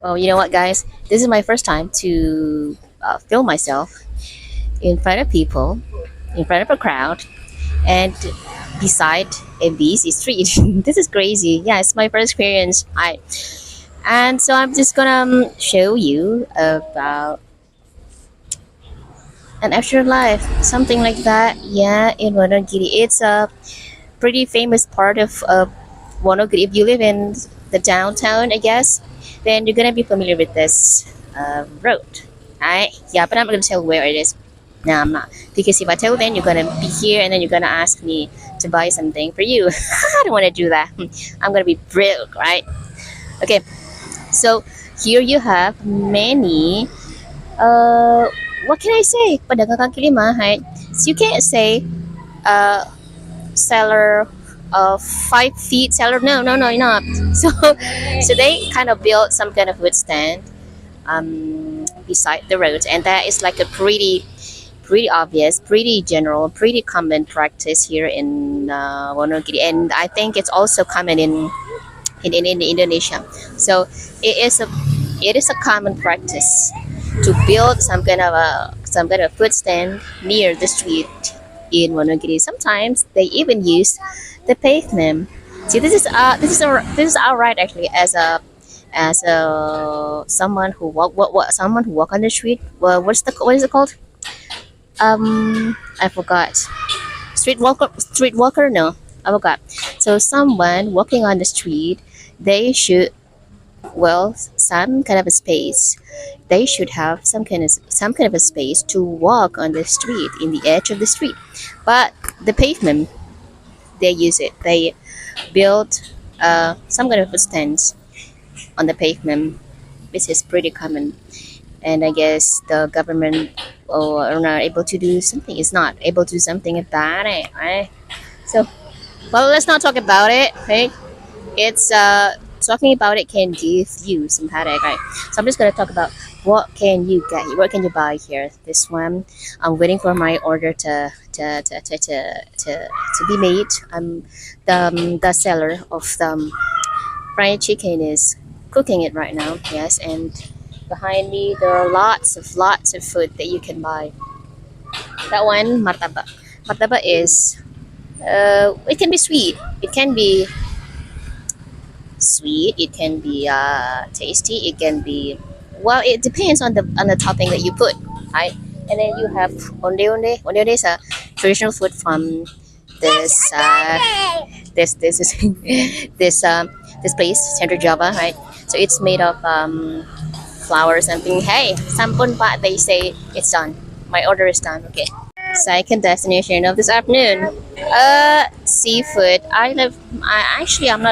Well, you know what, guys? This is my first time to film myself in front of people, in front of a crowd, and beside a busy street. This is crazy. Yeah, it's my first experience. And so I'm just gonna show you about an extra life, something like that. Yeah, in Wonogiri, it's a pretty famous part of Wonogiri. If you live in the downtown, I guess, then you're gonna be familiar with this road. Right? Yeah, but I'm not gonna tell where it is. No, I'm not. Because if I tell, then you're gonna be here and then you're gonna ask me to buy something for you. I don't want to do that. I'm gonna be broke, right? Okay. So here you have many. Uh, what can I say? Pedagang kaki lima, right? So you can't say uh seller of 5 feet seller. No, no, no, not. So so they kind of built some kind of wood stand beside the road, and that is like a pretty obvious, pretty general, pretty common practice here in Wonogiri, and I think it's also common in Indonesia. So it is a common practice to build some kind of food stand near the street in Wonogiri. Sometimes they even use the pavement. See, this is alright actually as a someone who walk on the street. Well, what is it called? I forgot. Street walker. No, I forgot. So someone walking on the street, they should some kind of a space. They should have some kind of a space to walk on the street in the edge of the street. But the pavement, they use it. They build some kind of a stands on the pavement. This is pretty common, and I guess the government are not able to do something. Is not able to do something about it, right? So, well, let's not talk about it, right? It's talking about it can give you some headache, right? So I'm just gonna talk about what can you get, what can you buy here. This one, I'm waiting for my order to be made. The seller of the fried chicken is cooking it right now. Yes, and behind me there are lots of food that you can buy. That one, martaba. Martaba is it can be sweet. It can be sweet. It can be tasty. It can be, well, it depends on the topping that you put, right? And then you have onde onde. Onde onde is a traditional food from this this this place, Central Java, right? So it's made of flour or something. Hey, sampun pak. They say it's done. My order is done. Okay. Second destination of this afternoon. Seafood. I'm not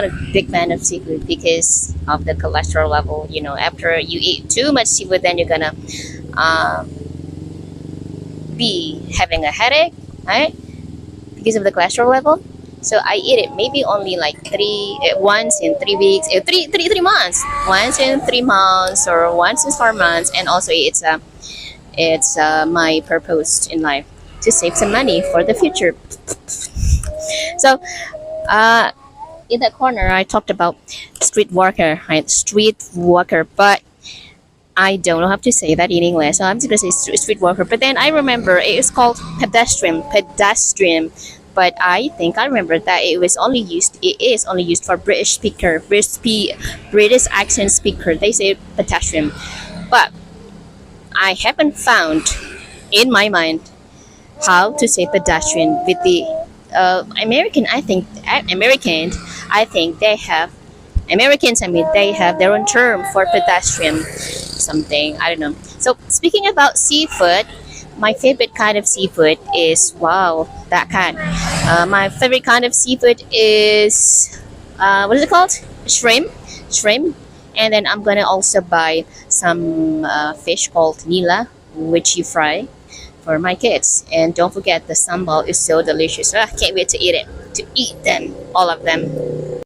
a big fan of seafood because of the cholesterol level. After you eat too much seafood, then you're gonna uh, be having a headache, right? Because of the cholesterol level. So I eat it maybe only like once in 3 weeks, 3 months, once in 3 months or once in 4 months, and also it's my purpose in life to save some money for the future. So uh, in that corner, I talked about street walker, right? Street walker, but I don't know how to say that in English, so I'm just gonna say street walker. But then I remember it is called pedestrian. But I think I remember that It is only used for British speaker, British accent speaker. They say pedestrian, but I haven't found in my mind how to say pedestrian with the American. I think they have Americans. I mean, they have their own term for pedestrian. Something I don't know. So speaking about seafood, my favorite kind of seafood is, wow, that kind. My favorite kind of seafood is what is it called? Shrimp. And then I'm gonna also buy some fish called nila, which you fry for my kids. And don't forget the sambal is so delicious. I can't wait to eat them, all of them.